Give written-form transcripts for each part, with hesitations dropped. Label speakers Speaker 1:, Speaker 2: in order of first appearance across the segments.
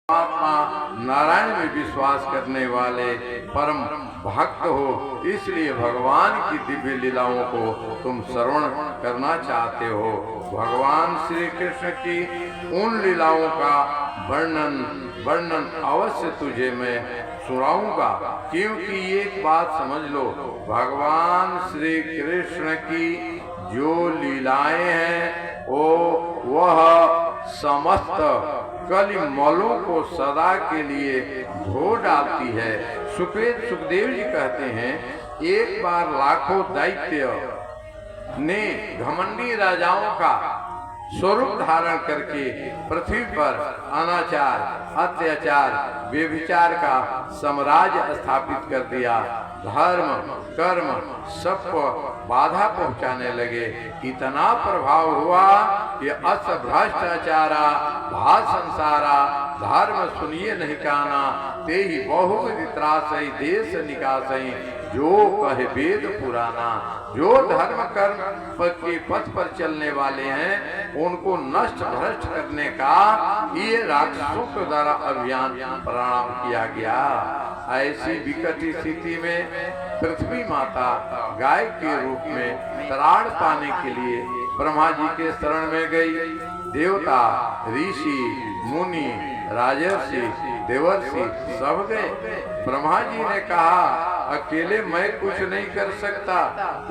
Speaker 1: परमात्मा नारायण में विश्वास करने वाले परम भक्त हो, इसलिए भगवान की दिव्य लीलाओं को तुम श्रवण करना चाहते हो। भगवान श्री कृष्ण की उन लीलाओं का वर्णन अवश्य तुझे मैं सुनाऊंगा, क्योंकि एक बात समझ लो, भगवान श्री कृष्ण की जो लीलाएं हैं वह समस्त कलिमलों को सदा के लिए धो डालती है। सुखदेव जी कहते हैं, एक बार लाखों दैत्य ने घमंडी राजाओं का स्वरूप धारण करके पृथ्वी पर अनाचार, अत्याचार, व्यभिचार का साम्राज्य स्थापित कर दिया। धर्म कर्म सबको बाधा पहुंचाने लगे। इतना प्रभाव हुआ कि अस भ्रष्टाचारा भात संसारा, धर्म सुनिए नहीं काना, ते ही बहुविधि त्रासई देश निकासई, जो कहे वेद पुराना। जो धर्म कर्म के पथ पर चलने वाले हैं उनको नष्ट भ्रष्ट करने का ये राक्षसों के द्वारा अभियान प्रारंभ किया गया। ऐसी विकट स्थिति में पृथ्वी माता गाय के रूप में त्राण पाने के लिए ब्रह्मा जी के शरण में गई। देवता, ऋषि, मुनि, राजर्षि, देवर्षि सब गए। ब्रह्मा जी ने कहा, अकेले मैं कुछ नहीं कर सकता,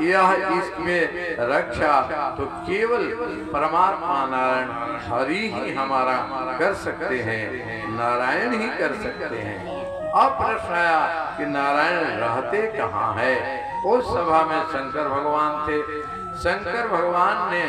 Speaker 1: यह इसमें रक्षा तो केवल परमात्मा नारायण हरि ही हमारा कर सकते हैं, नारायण ही कर सकते हैं। अब प्रश्न आया कि नारायण रहते कहाँ है? उस सभा में शंकर भगवान थे। शंकर भगवान ने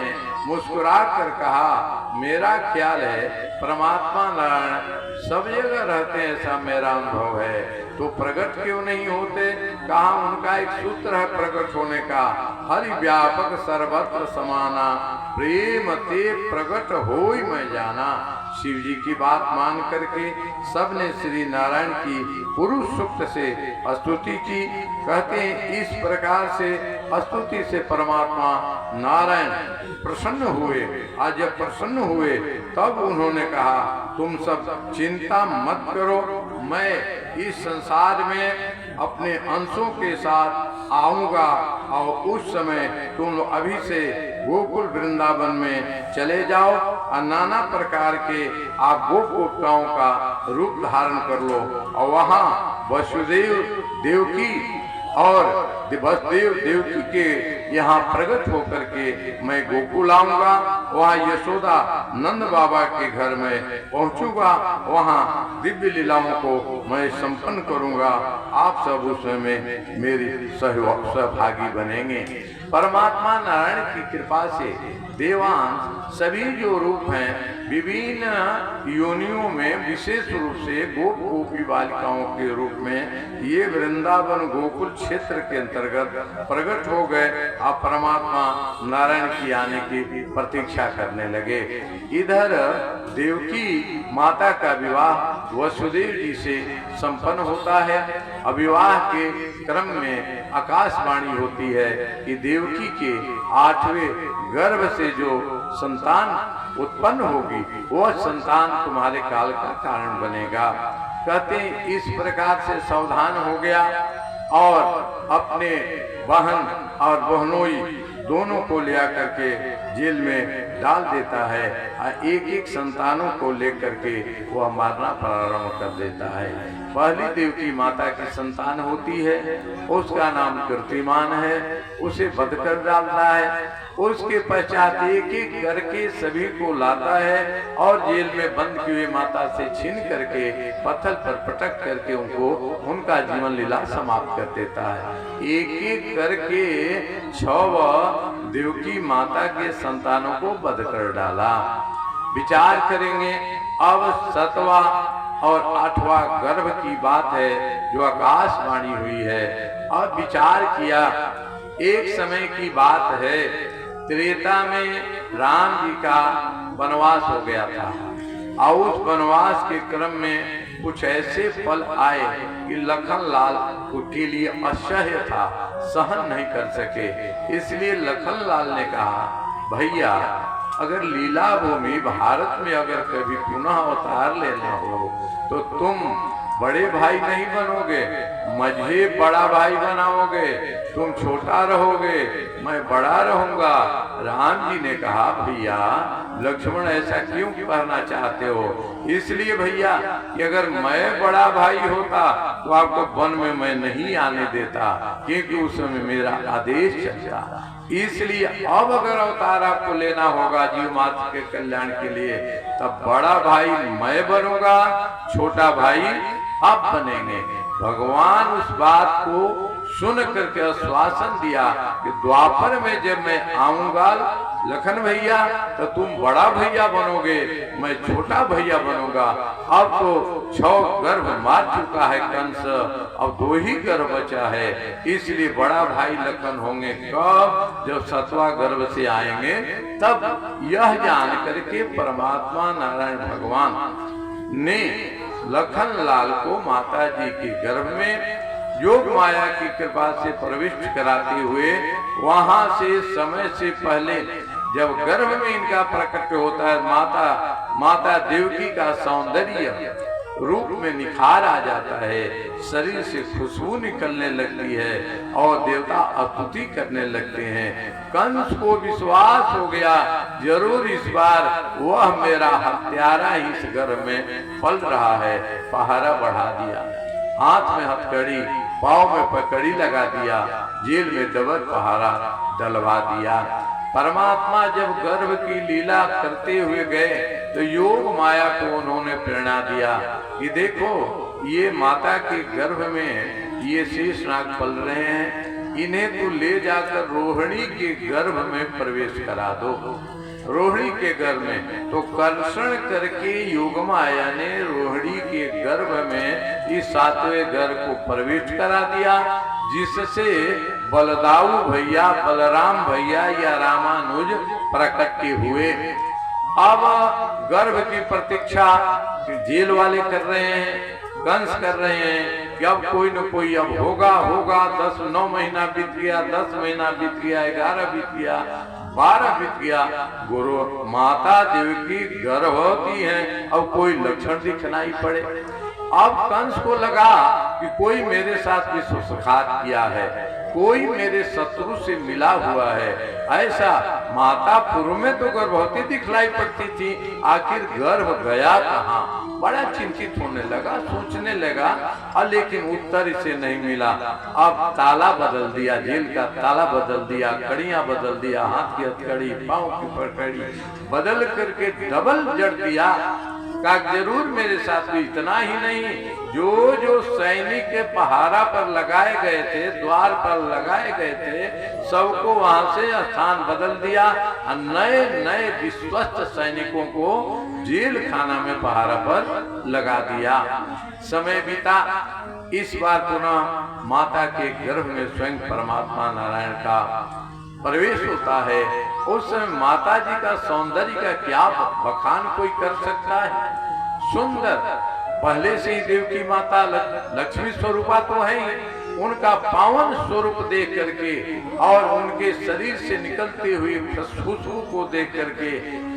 Speaker 1: मुस्कुरा कर कहा, मेरा ख्याल है परमात्मा नारायण सब जगह रहते हैं, ऐसा मेरा अनुभव है, तो प्रकट क्यों नहीं होते? कहा, उनका एक सूत्र है प्रकट होने का, हरि व्यापक सर्वत्र समाना, प्रेम ते प्रकट होई मैं जाना। शिव जी की बात मान करके सबने श्री नारायण की पुरुष सूक्त से स्तुति की। कहते हैं, इस प्रकार से स्तुति से परमात्मा नारायण प्रसन्न हुए। आज जब प्रसन्न हुए तब उन्होंने कहा, तुम सब चिंता मत करो, मैं इस संसार में अपने अंशों के साथ आऊंगा और उस समय तुम अभी से गोकुल वृंदावन में चले जाओ और नाना प्रकार के आप गोपिकाओं का रूप धारण कर लो और वहाँ वसुदेव देवकी और वसुदेव देवकी के यहाँ प्रकट होकर के मैं गोकुल आऊंगा। वहाँ यशोदा नंद बाबा के घर में पहुंचूंगा, वहाँ दिव्य लीलाओं को मैं संपन्न करूंगा। आप सब उसमें मेरी सहभागी बनेंगे। परमात्मा नारायण की कृपा से देवांश सभी जो रूप हैं विभिन्न योनियों में, विशेष रूप से गोपी बालिकाओं के रूप में ये वृंदावन गोकुल क्षेत्र के अंतर्गत प्रकट हो गए। अब परमात्मा नारायण की आने की प्रतीक्षा करने लगे। इधर देवकी माता का विवाह वसुदेव जी से संपन्न होता है। अविवाह के क्रम में आकाशवाणी होती है कि देवकी के 8वें गर्भ से जो संतान उत्पन्न होगी वह संतान तुम्हारे काल का कारण बनेगा। कहते हैं, इस प्रकार से सावधान हो गया और अपने बहन और बहनोई दोनों को ले करके जेल में डाल देता है और एक एक संतानों को लेकर के वह मारना प्रारंभ कर देता है। पहली देवकी माता की संतान होती है, उसका नाम कीर्तिमान है, उसे वध कर डालता है। उसके पश्चात एक एक करके सभी को लाता है और जेल में बंद किए माता से छीन करके पत्थर पर पटक करके उनका जीवन लीला समाप्त कर देता है। एक एक करके 6 देवकी माता के संतानों को वध कर डाला। विचार करेंगे, अब 7वां और 8वां गर्भ की बात है जो आकाशवाणी हुई है। अब विचार किया, एक समय की बात है, त्रेता में राम जी का वनवास हो गया था और उस वनवास के क्रम में कुछ ऐसे फल आए कि लखन लाल के लिए असह्य था, सहन नहीं कर सके। इसलिए लखन लाल ने कहा, भैया अगर लीला भूमि भारत में अगर कभी पुनः अवतार लेना हो तो तुम बड़े भाई नहीं बनोगे, मुझे बड़ा भाई बनाओगे, तुम छोटा रहोगे, मैं बड़ा रहूंगा। राम जी ने कहा भैया लक्ष्मण ऐसा क्यों करना चाहते हो? इसलिए भैया कि अगर मैं बड़ा भाई होता तो आपको वन में मैं नहीं आने देता, क्योंकि उस समय मेरा आदेश चलता। इसलिए अब अगर अवतार आपको लेना होगा जीव मात्र के कल्याण के लिए, तब बड़ा भाई मैं बनूंगा, छोटा भाई आप बनेंगे। भगवान उस बात को सुन करके आश्वासन दिया कि द्वापर में जब मैं आऊंगा लखन भैया तो तुम बड़ा भैया बनोगे, मैं छोटा भैया बनूंगा। अब तो 6 गर्भ मार चुका है कंस, अब 2 ही गर्भ बचा है, इसलिए बड़ा भाई लखन होंगे कब? जब 7वां गर्भ से आएंगे तब। यह जान करके परमात्मा नारायण भगवान ने लखन लाल को माता जी के गर्भ में योग माया की कृपा से प्रविष्ट कराते हुए वहां से समय से पहले जब गर्भ में इनका प्रकट होता है, माता देवकी का सौंदर्य रूप में निखार आ जाता है, शरीर से खुशबू निकलने लगती है और देवता स्तुति करने लगते हैं। कंस को विश्वास हो गया जरूर इस बार वह मेरा हत्यारा ही इस गर्भ में पल रहा है। पहरा बढ़ा दिया, हाथ में हथकड़ी, पाँव में पकड़ी लगा दिया, जेल में डबल पहरा डलवा दिया। परमात्मा जब गर्भ की लीला करते हुए गए तो योग माया को उन्होंने प्रेरणा दिया कि देखो ये माता के गर्भ में ये शेषनाग पल रहे हैं, इन्हें तो ले जाकर रोहिणी के गर्भ में प्रवेश करा दो। रोहिणी के गर्भ में तो कर्षण करके योग माया ने रोहिणी के गर्भ में इस 7वें गर्भ को प्रवेश करा दिया, जिससे बलदाऊ भैया, बलराम भैया या रामानुज प्रकट हुए। अब गर्भ की प्रतीक्षा जेल वाले कर रहे हैं, कंस कर रहे हैं कि अब कोई न कोई अब होगा। 9 महीना बीत गया, 10 महीना बीत गया, 11 बीत गया, 12 बीत गया। गुरु माता देवकी गर्भवती हैं, अब कोई लक्षण दिखनाई पड़े। अब कंस को लगा कि कोई मेरे साथ विश्वासघात किया है, कोई मेरे शत्रु से मिला हुआ है। ऐसा माता पूर्व में तो गर्भवती दिखलाई पड़ती थी, आखिर गर्भ गया कहाँ? बड़ा चिंतित होने लगा, सोचने लगा, लेकिन उत्तर इसे नहीं मिला। अब ताला बदल दिया, जेल का ताला बदल दिया, कड़ियां बदल दिया, हाथ की हथकड़ी, पाँव की पकड़ी बदल करके डबल जड़ दिया। का जरूर मेरे साथ भी। इतना ही नहीं, जो सैनिक के पहारा पर लगाए गए थे, द्वार पर लगाए गए थे, सबको वहां से स्थान बदल दिया और नए विश्वस्त सैनिकों को जेल खाना में पहारा पर लगा दिया। समय बीता। इस बार पुनः माता के गर्भ में स्वयं परमात्मा नारायण का प्रवेश होता है। उस समय माता जी का सौंदर्य का क्या बखान कोई कर सकता है? सुंदर, पहले से ही देवकी माता लक्ष्मी स्वरूपा तो है ही, उनका पावन स्वरूप देख करके और उनके शरीर से निकलते हुए खुशबू को देख करके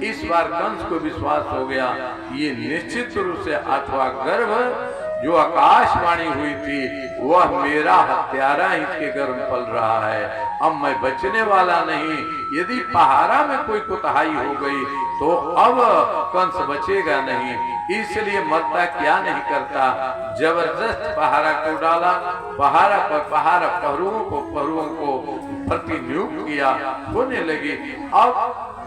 Speaker 1: इस बार कंस को विश्वास हो गया, ये निश्चित रूप से 8वां गर्भ जो आकाशवाणी हुई थी वह मेरा हत्यारा इसके गर्भ में पल रहा है। अब मैं बचने वाला नहीं। यदि पहारा में कोई कोताही हो गई तो अब कंस बचेगा नहीं। इसलिए मरता क्या नहीं करता, जबरदस्त पहारा को डाला। पहारा पहरुओं को प्रतिनियुक्त किया, होने लगी। अब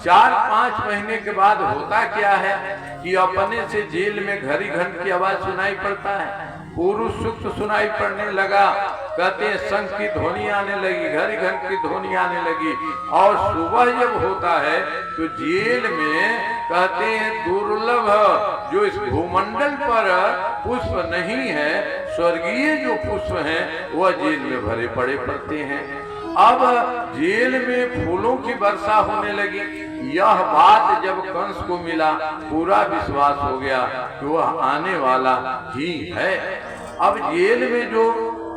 Speaker 1: 4-5 महीने के बाद होता क्या है कि अपने से जेल में घड़ी घंट की आवाज सुनाई पड़ता है, पुरुष सूक्त सुनाई पड़ने लगा। कहते हैं शंख की ध्वनि आने लगी, घड़ी घंट की ध्वनि आने लगी। और सुबह जब होता है तो जेल में कहते हैं दुर्लभ जो इस भूमंडल पर पुष्प नहीं है, स्वर्गीय जो पुष्प हैं वह जेल में भरे पड़े पड़ते हैं। अब जेल में फूलों की वर्षा होने लगी। यह बात जब कंस को मिला, पूरा विश्वास हो गया कि वह आने वाला ही है। अब जेल में जो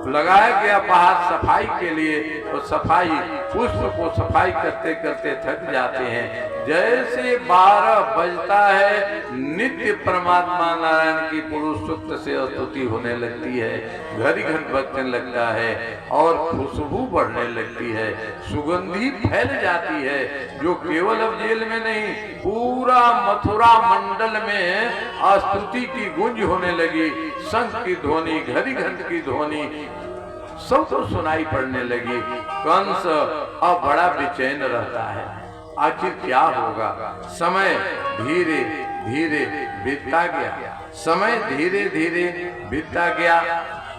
Speaker 1: लगाया गया पहाड़ सफाई के लिए, तो सफाई पुष्प को सफाई करते करते थक जाते हैं। जैसे 12 बजता है, नित्य परमात्मा नारायण की पुरुष सूक्त से स्तुति होने लगती है, घड़ी घट बजने लगता है और खुशबू बढ़ने लगती है, सुगंधी फैल जाती है, जो केवल अब जेल में नहीं, पूरा मथुरा मंडल में स्तुति की गूंज होने लगी। शंख की ध्वनि, घड़ी घंट की ध्वनि सबको सुनाई पड़ने लगी। कंस अब बड़ा बेचैन रहता है, आखिर क्या होगा। समय धीरे धीरे बीतता गया, समय धीरे धीरे बीतता गया।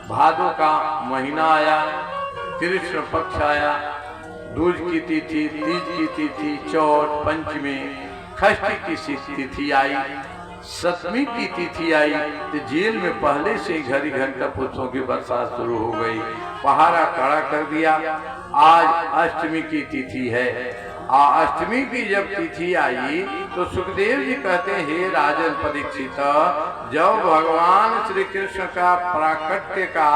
Speaker 1: भादों का महीना आया, कृष्ण पक्ष आया, दूज की तिथि, तीज की तिथि, चौथ, पंचमी, षष्ठी की तिथि आई, सप्तमी की तिथि आई, तो जेल में पहले से ही घड़ी घंटा पुष्पों की बरसात शुरू हो गई। पहाड़ा खड़ा कर दिया। आज अष्टमी की तिथि है। अष्टमी की जब तिथि आई तो सुखदेव जी कहते हैं, हे राजन परीक्षित, जब भगवान श्री कृष्ण का प्राकट्य का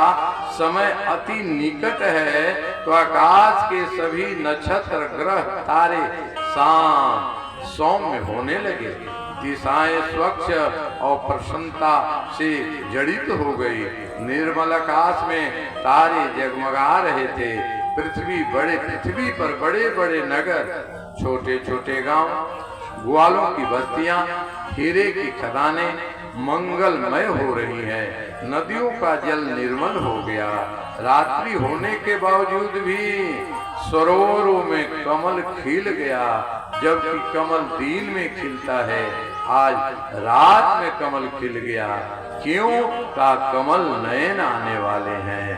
Speaker 1: समय अति निकट है तो आकाश के सभी नक्षत्र, ग्रह, तारे शांत सौम्य होने लगे। दिशाएं स्वच्छ और प्रसन्नता से जड़ित हो गई। निर्मल आकाश में तारे जगमगा रहे थे। पृथ्वी पर बड़े बड़े नगर, छोटे छोटे गांव, ग्वालों की बस्तियां, हीरे की खदानें मंगलमय हो रही हैं। नदियों का जल निर्मल हो गया। रात्रि होने के बावजूद भी सरोवरों में कमल खिल गया, जबकि कमल दिन में खिलता है, आज रात में कमल खिल गया। क्यों? का कमल नयन आने वाले हैं।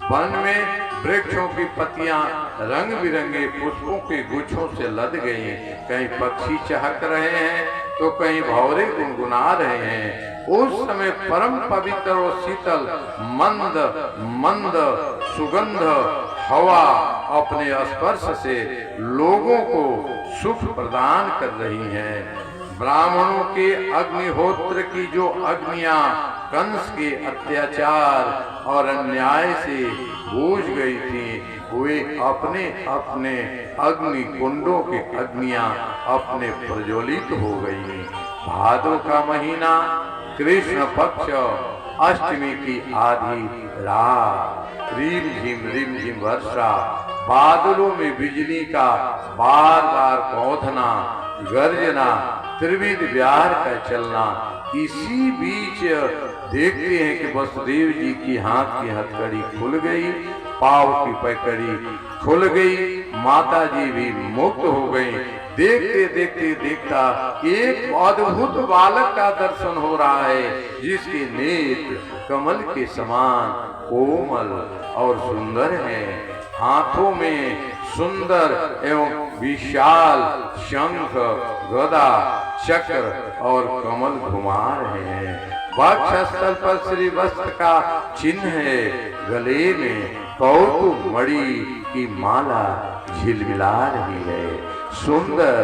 Speaker 1: वन में वृक्षों की पत्तियां रंग बिरंगे पुष्पों के गुच्छों से लद गई। कहीं पक्षी चहक रहे हैं तो कहीं भंवरे गुनगुना रहे हैं। उस समय परम पवित्र और शीतल मंद मंद सुगंध हवा अपने स्पर्श से लोगों को सुख प्रदान कर रही है। ब्राह्मणों के अग्निहोत्र की जो अग्नियां कंस के अत्याचार और अन्याय से बूझ गई थी, वे अपने अपने अग्नि कुंडों के अग्नियां अपने प्रज्वलित हो गई। भादों का महीना, कृष्ण पक्ष, अष्टमी की आधी रात, रिम झिम वर्षा, बादलों में बिजली का बार बार कौंधना, गर्जना, त्रिविध विहार का चलना। इसी बीच देखते हैं कि वसुदेव जी की हाथ की हथकड़ी खुल गई, पाव की पैकड़ी खुल गई, माता जी भी मुक्त हो गई। देखते देखते देखता एक अद्भुत बालक का दर्शन हो रहा है, जिसके नेत्र कमल के समान कोमल और सुंदर हैं। हाथों में सुंदर एवं विशाल शंख, गदा, चक्र और कमल घुमा रहे हैं। वक्षस्थल पर श्री वस्त्र का चिन्ह है। गले में कौतुक मणि की माला झिलमिला रही है। सुंदर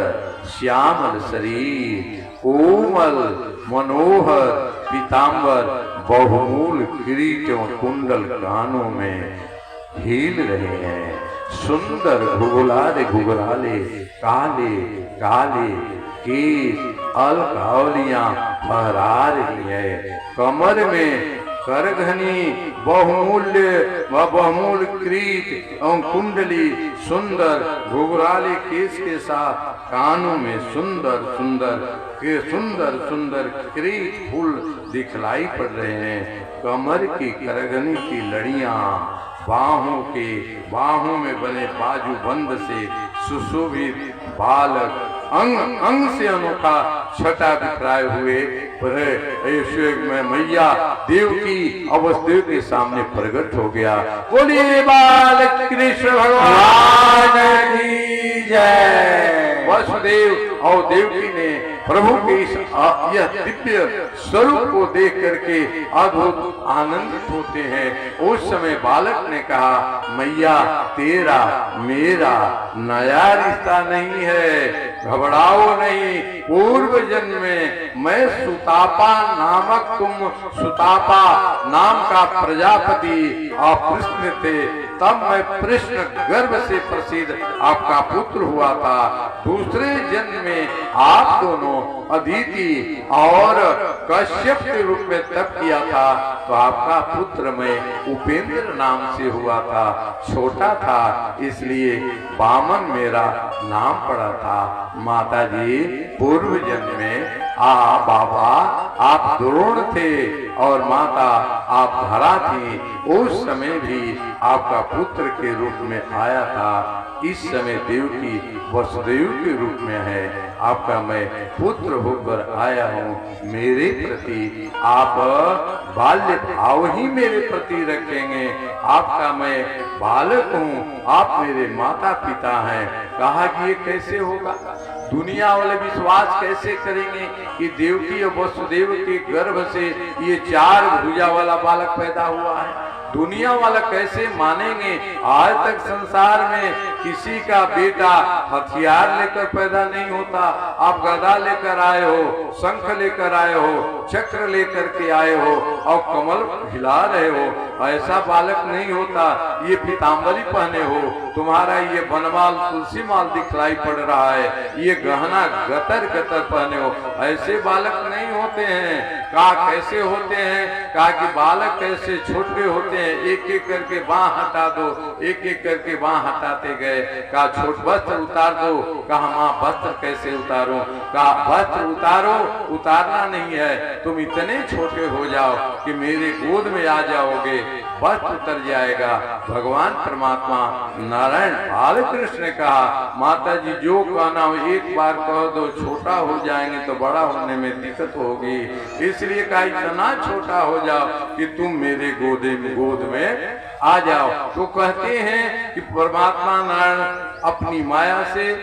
Speaker 1: श्यामल शरीर, कोमल मनोहर पीतांबर, बहुमूल किरीट एवं कुंडल कानों में हिल रहे हैं। सुंदर घुघुलाले काले काले केस, अलकावलियां फहरा रही है। कमर में करघनी बहुमूल्य क्रीट एवं कुंडली, सुंदर घुघराले केस के साथ कानों में सुंदर सुंदर क्रीट फूल दिखलाई पड़ रहे हैं। कमर की करघनी की लड़ियां, बाहों में बने बाजू बंद से सुशोभित बालक, अंग अंग से अनोखा छटा बिखराए हुए में मैया देवकी अवसदेव के सामने प्रकट हो गया। बोलिए बाल कृष्ण भगवान की जय। वसुदेव और देवकी ने प्रभु के इस यह दिव्य स्वरूप को देख करके अद्भुत आनंदित होते हैं। उस समय बालक ने कहा, मैया तेरा मेरा नया रिश्ता नहीं है, घबराओ नहीं। पूर्व जन्म में मैं सुतापा नामक तुम सुतापा नाम का प्रजापति आप कृष्ण थे, तब मैं कृष्ण गर्भ से प्रसिद्ध आपका पुत्र हुआ था। दूसरे जन्म में आप दोनों अदिति और कश्यप के रूप में तप किया था, तो आपका पुत्र मैं उपेंद्र नाम से हुआ था। छोटा था इसलिए वामन मेरा नाम पड़ा था। माता जी, पूर्व जन्म में बाबा आप द्रोण थे और माता आप धरा थी। उस समय भी आपका पुत्र के रूप में आया था। इस समय देवकी वसुदेव के रूप में है। आपका मैं पुत्र होकर आया हूँ। मेरे प्रति आप बाल्य भाव ही मेरे प्रति रखेंगे। आपका मैं बालक हूँ, आप मेरे माता पिता हैं। कहा कि ये कैसे होगा? दुनिया वाले विश्वास कैसे करेंगे कि देवकी और वसुदेव के गर्भ से ये 4 भुजा वाला बालक पैदा हुआ है? दुनिया वाला कैसे मानेंगे? आज तक संसार में किसी का बेटा हथियार लेकर पैदा नहीं होता। आप गदा लेकर आए हो, शंख लेकर आए हो, चक्र लेकर के आए हो और कमल हिला रहे हो, ऐसा बालक नहीं होता। ये पीतांबरी पहने हो, तुम्हारा ये बनमाल तुलसी माल दिखलाई पड़ रहा है, ये गहना गतर गतर पहने हो, ऐसे बालक नहीं होते हैं। कहा कैसे होते हैं? कहा कि बालक कैसे छोटे होते हैं, एक एक करके बाह हटा दो, एक एक करके बाह हटाते गए। कहा छोट वस्त्र उतार दो। कहा माँ वस्त्र कैसे उतारो? कहा वस्त्र उतारो, उतारना नहीं है, तुम इतने छोटे हो जाओ कि मेरे गोद में आ जाओगे, वस्त्र उतर जाएगा। भगवान परमात्मा नारायण बाल कृष्ण ने कहा माता जी जो कहना हो एक बार कह दो, छोटा हो जाएंगे तो बड़ा होने में दिक्कत होगी, इसलिए कहा इतना छोटा हो जाओ कि तुम मेरे गोद में आ जाओ। तो कहते हैं कि परमात्मा नारायण अपनी माया से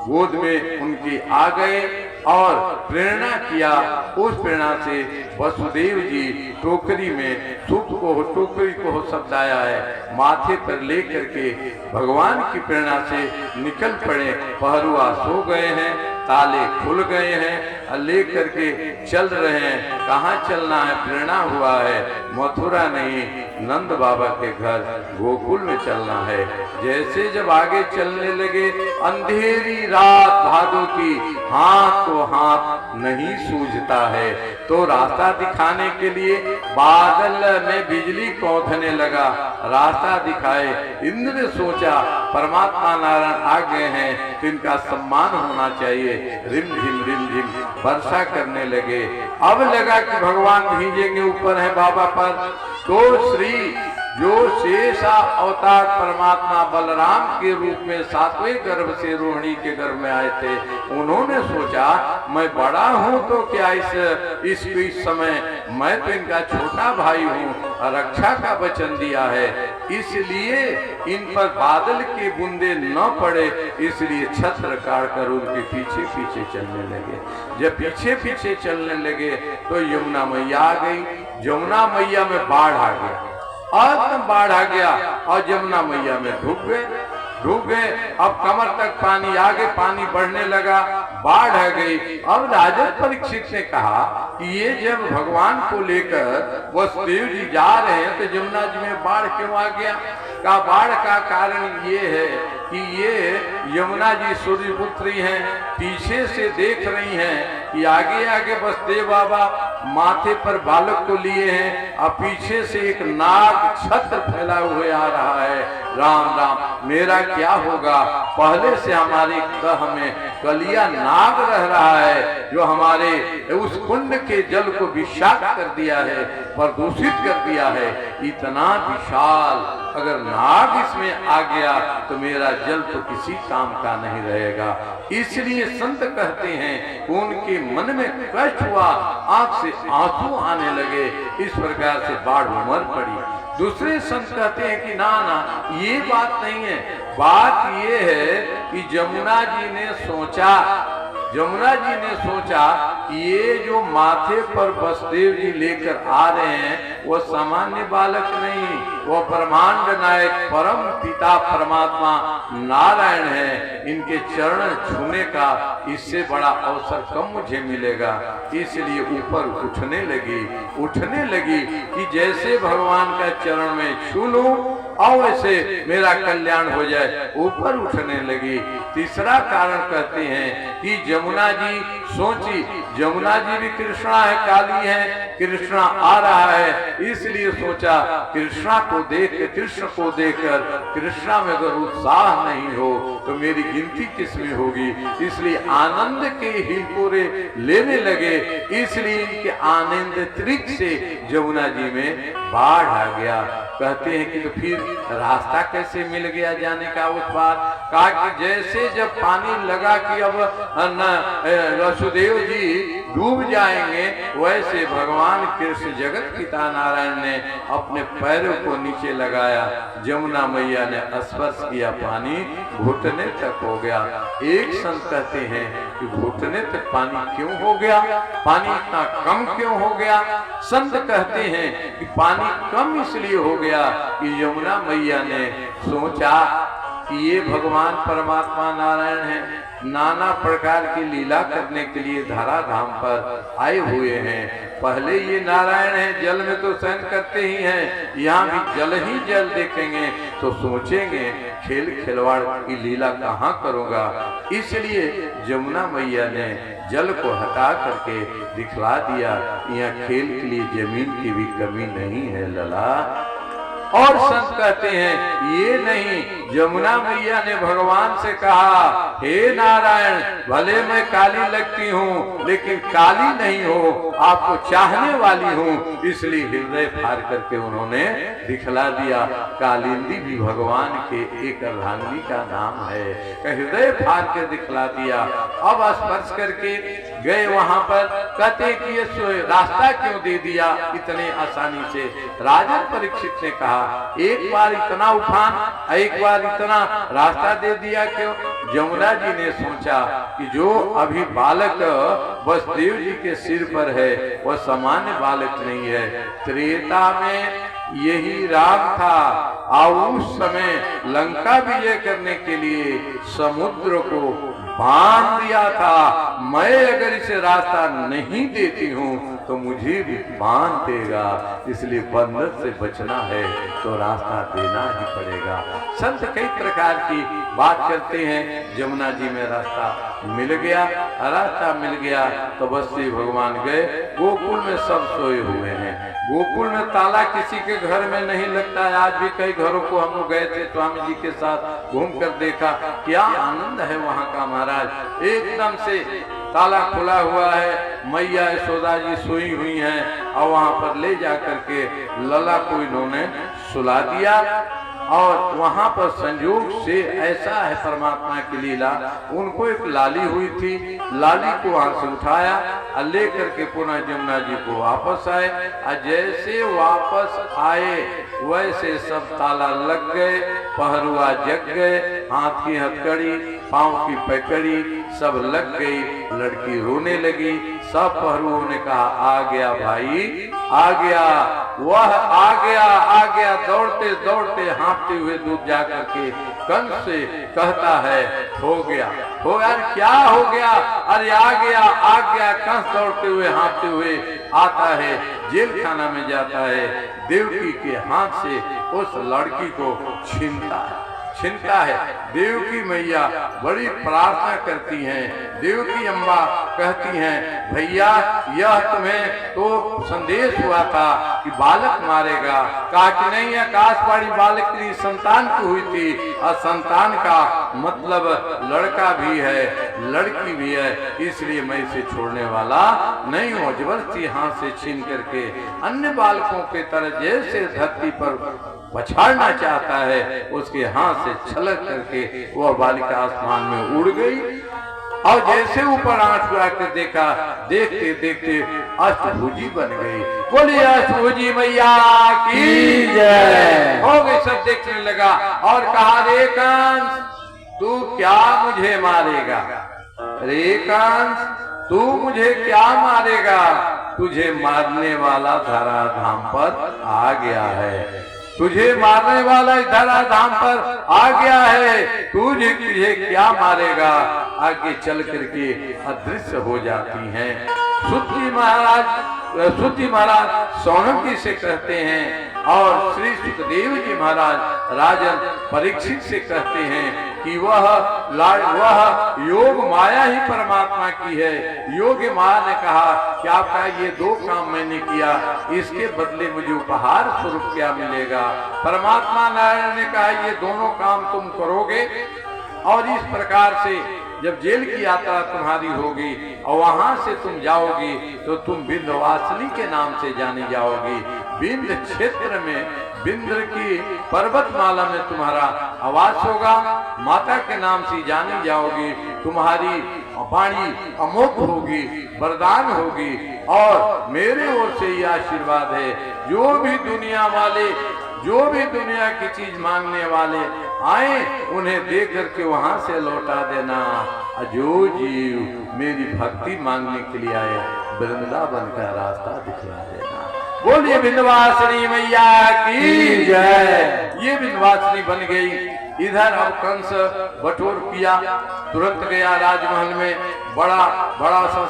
Speaker 1: गोद में उनके आ गए और प्रेरणा किया। उस प्रेरणा से वसुदेव जी टोकरी में टोकरी को शब्द आया है, माथे पर लेकर के भगवान की प्रेरणा से निकल पड़े। पहरुआ सो गए हैं, ताले खुल गए हैं, लेकर के चल रहे हैं। कहाँ चलना है? प्रेरणा हुआ है, मथुरा नहीं नंद बाबा के घर गोकुल में चलना है। जैसे जब आगे चलने लगे, अंधेरी रात भादों की, हाथ तो हाथ नहीं सूझता है, तो रास्ता दिखाने के लिए बादल में बिजली कौंधने लगा, रास्ता दिखाए। इंद्र ने सोचा परमात्मा नारायण आ गए हैं तो इनका सम्मान होना चाहिए। रिम झिम वर्षा करने लगे। अब लगा कि भगवान भीजेंगे, ऊपर है बाबा पर। तो श्री जो शेषा अवतार परमात्मा बलराम के रूप में 7वें गर्भ से रोहिणी के गर्भ में आए थे, उन्होंने सोचा मैं बड़ा हूं तो क्या इस समय मैं तो इनका छोटा भाई हूं, रक्षा का वचन दिया है, इसलिए इन पर बादल के बूंदे न पड़े, इसलिए छत्र काटकर उनके पीछे पीछे चलने लगे। जब पीछे पीछे चलने लगे तो यमुना मैया आ गई। यमुना मैया में बाढ़ आ गया, एकदम बाढ़ आ गया और यमुना मैया में डूब गए। अब कमर तक पानी, आगे पानी बढ़ने लगा, बाढ़ आ गई। अब राजा परीक्षित ने कहा कि ये जब भगवान को लेकर वसुदेव जी जा रहे हैं तो यमुना जी में बाढ़ क्यों आ गया? का बाढ़ का कारण ये है कि ये यमुना जी सूर्यपुत्री हैं, पीछे से देख रही हैं कि आगे आगे वसुदेव बाबा माथे पर बालक को लिए हैं और पीछे से एक नाग छत्र फैला हुए आ रहा है। राम राम मेरा क्या होगा? पहले से हमारे दह में कलिया नाग रह रहा है जो हमारे उस कुंड के जल को विषाक्त कर दिया है, प्रदूषित कर दिया है। इतना विशाल अगर नाग इसमें आ गया तो मेरा जल तो किसी काम का नहीं रहेगा। इसलिए संत कहते हैं उनके मन में कष्ट हुआ, आंख से आंसू आने लगे, इस प्रकार से बाढ़ उमड़ पड़ी। दूसरे संत कहते हैं कि ना ये बात नहीं है, बात ये है कि यमुना जी ने सोचा ये जो माथे पर वसुदेव जी लेकर आ रहे हैं वो सामान्य बालक नहीं, वो ब्रह्मांड नायक परम पिता परमात्मा नारायण है। इनके चरण छूने का इससे बड़ा अवसर कम मुझे मिलेगा। इसलिए ऊपर उठने लगी कि जैसे भगवान का चरण में छू लूं और वैसे मेरा कल्याण हो जाए, ऊपर उठने लगी। तीसरा कारण कहते हैं कि जमुना जी सोची, जमुना जी भी कृष्णा है, काली है, कृष्णा आ रहा है, इसलिए सोचा कृष्ण को देखकर कृष्णा में अगर उत्साह नहीं हो तो मेरी गिनती किसमें होगी। इसलिए आनंद के हिलकोरे लेने लगे। इसलिए इनके आनंद त्रिक से जमुना जी में बाढ़ आ गया। कहते हैं कि तो फिर रास्ता कैसे मिल गया जाने का उस बार? कहा कि जैसे जब पानी लगा कि अब वसुदेव जी डूब जाएंगे, वैसे भगवान कृष्ण जगत पिता नारायण ने अपने पैरों को नीचे लगाया। जमुना मैया ने स्पर्श किया, पानी घुटने तक हो गया। एक संत कहते हैं कि घुटने तक पानी क्यों हो गया, पानी इतना कम क्यों हो गया? संत कहते हैं कि पानी कम इसलिए हो गया कि यमुना मैया ने सोचा कि ये भगवान परमात्मा नारायण है, नाना प्रकार की लीला करने के लिए धरा धाम पर आए हुए हैं। पहले ये नारायण है, जल में तो शयन करते ही हैं, यहाँ भी जल ही जल देखेंगे तो सोचेंगे खेल खिलवाड़ की लीला कहाँ करूँगा। इसलिए जमुना मैया ने जल को हटा करके दिखला दिया, यहाँ खेल के लिए जमीन की भी कमी नहीं है लला। और संत कहते हैं ये नहीं, जमुना मैया ने भगवान से कहा, हे नारायण, भले मैं काली लगती हूँ लेकिन काली नहीं हो, आपको चाहने वाली हूँ। इसलिए हृदय फाड़ करके उन्होंने दिखला दिया। कालिंदी भी भगवान के एक अर्धांगिनी का नाम है। हृदय फाड़ के दिखला दिया। अब स्पर्श करके गए वहां पर। कहते कि ये रास्ता क्यों दे दिया इतने आसानी से? राजा परीक्षित ने कहा, एक बार इतना उफान, एक बार इतना रास्ता दे दिया क्यों? जमुना जी ने सोचा कि जो अभी बालक वसुदेव जी के सिर पर है वह सामान्य बालक नहीं है। त्रेता में यही राम था और उस समय लंका विजय करने के लिए समुद्र को बांध दिया था। मैं अगर इसे रास्ता नहीं देती हूँ तो मुझे भी बांध देगा, इसलिए बंधन से बचना है तो रास्ता देना ही पड़ेगा। संत कई प्रकार की बात करते हैं। जमुना जी में रास्ता मिल गया, रास्ता मिल गया तो बस से भगवान गए। गोकुल में सब सोए हुए हैं। गोकुल में ताला किसी के घर में नहीं लगता है। आज भी कई घरों को हम लोग गए थे, स्वामी जी के साथ घूम कर देखा, क्या आनंद है वहाँ का महाराज। एकदम से ताला खुला हुआ है, मैया यशोदा जी सोई हुई हैं और वहाँ पर ले जा करके लला को इन्होंने सुला दिया। और वहां पर संयोग से ऐसा है परमात्मा की लीला, उनको एक लाली हुई थी, लाली को वहां से उठाया और लेकर के पुनः जमुना जी को वापस आए। और जैसे वापस आए वैसे सब ताला लग गए, पहरुआ जग गए, हाथ की हथकड़ी, पांव की पैकड़ी सब लग गई। लड़की रोने लगी। सब पहरुओं ने कहा, आ गया भाई, आ गया, वह आ गया। दौड़ते दौड़ते हाँफते हुए दूध जा करके कंस से कहता है, हो गया। क्या हो गया? अरे आ गया। कंस दौड़ते हुए हाँफते हुए आता है, जेल खाना में जाता है, देवकी के हाथ से उस लड़की को छीनता है। देवकी मैया बड़ी प्रार्थना करती हैं। देवकी अम्बा कहती हैं, भैया यह तुम्हें तो संदेश हुआ था कि बालक मारेगा। कहा कि नहीं, आकाशवाणी बालक की संतान की हुई थी और संतान का मतलब लड़का भी है, लड़की भी है, इसलिए मैं इसे छोड़ने वाला नहीं हूँ। जबरदस्ती हाथ से छीन करके अन्य बालकों के तरह जैसे धरती पर पछाड़ना चाहता है, उसके हाथ से छलक करके वह बालिका आसमान में उड़ गई। और जैसे ऊपर आंख उड़ा कर देखा, देखते देखते अष्टभुजी बन गई। बोलिए अष्टभुजी मैया की जय। हो गई, सब देखने लगा और कहा, रे कंस तू क्या मुझे मारेगा? रे कंस तू मुझे क्या मारेगा, तुझे मारने वाला धरा धाम पर आ गया है, तुझे मारने वाला धरा धाम पर आ गया है, तुझे क्या मारेगा। आगे चल करके अदृश्य हो जाती हैं। सुति महाराज सौनकी से कहते हैं और श्री सुखदेव जी महाराज राजन परीक्षित से कहते हैं कि वह योग माया ही परमात्मा की है। योग माया ने कहा कि आपका ये दो काम मैंने किया, इसके बदले मुझे उपहार स्वरूप क्या मिलेगा। परमात्मा नारायण ने कहा ये दोनों काम तुम करोगे और इस प्रकार से जब जेल की यात्रा तुम्हारी होगी और वहां से तुम जाओगी तो तुम विंध्यवासिनी के नाम से जानी जाओगी। विंध्य क्षेत्र में विंध्य की पर्वतमाला में तुम्हारा आवास होगा, माता के नाम से जानी जाओगी। तुम्हारी वाणी अमोघ होगी, वरदान होगी और मेरे ओर से यह आशीर्वाद है, जो भी दुनिया वाले, जो भी दुनिया की चीज मांगने वाले आए उन्हें दे करके वहां से लौटा देना। जो जीव मेरी भक्ति मांगने के लिए आए वृंदावन का रास्ता दिखला देना। बोलिए विंध्यवासिनी मैया की जय। ये विंध्यवासिनी बन गई। इधर अब कंस बटोर किया, तुरंत गया राजमहल में, बड़ा सा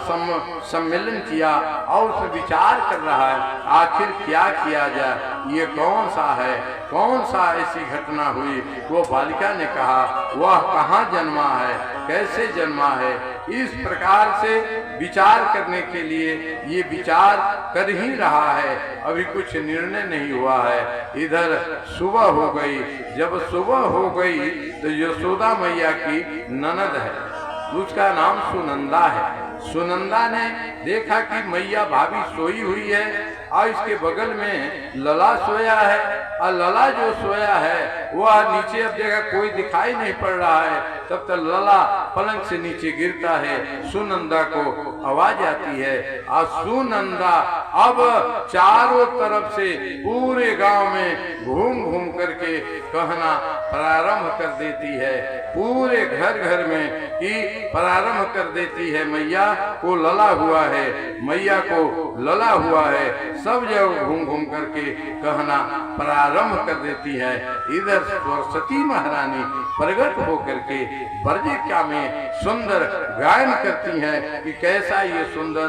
Speaker 1: सम्मेलन किया और उसमें विचार कर रहा है आखिर क्या किया जाए, ये कौन सा है, कौन सा ऐसी घटना हुई। वो बालिका ने कहा वह कहाँ जन्मा है, कैसे जन्मा है। इस प्रकार से विचार करने के लिए ये विचार कर ही रहा है, अभी कुछ निर्णय नहीं हुआ है। इधर सुबह हो गई। जब सुबह हो गई तो यशोदा मैया की ननद है, उसका नाम सुनंदा है। सुनंदा ने देखा कि मैया भाभी सोई हुई है और इसके बगल में लला सोया है और लला जो सोया है वह नीचे अब जगह कोई दिखाई नहीं पड़ रहा है। तब तक लला पलंग से नीचे गिरता है, सुनंदा को आवाज आती है और सुनंदा अब चारों तरफ से पूरे गांव में घूम घूम करके कहना प्रारंभ कर देती है, पूरे घर घर में कि प्रारंभ कर देती है मैया को लला हुआ है, मैया को लला हुआ है। सब जगह घूम घूम करके कहना प्रारंभ कर देती है। इधर सरस्वती महारानी प्रकट होकर के ब्रजिका में सुंदर गायन करती हैं कि कैसा ये सुंदर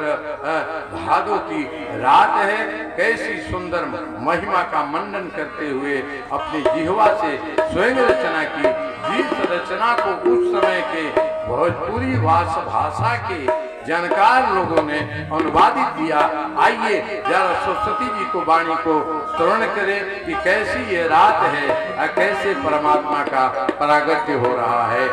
Speaker 1: भादों की रात है, कैसी सुंदर महिमा का मंडन करते हुए अपनी जिह्वा से स्वयं रचना की। जिस रचना को उस समय के भोजपुरी भाषा के जानकार लोगों ने अनुवादित किया। आइए जरा सरस्वती जी को वाणी को श्रवण करें कि कैसी ये रात है और कैसे परमात्मा का प्रागट्य हो रहा है।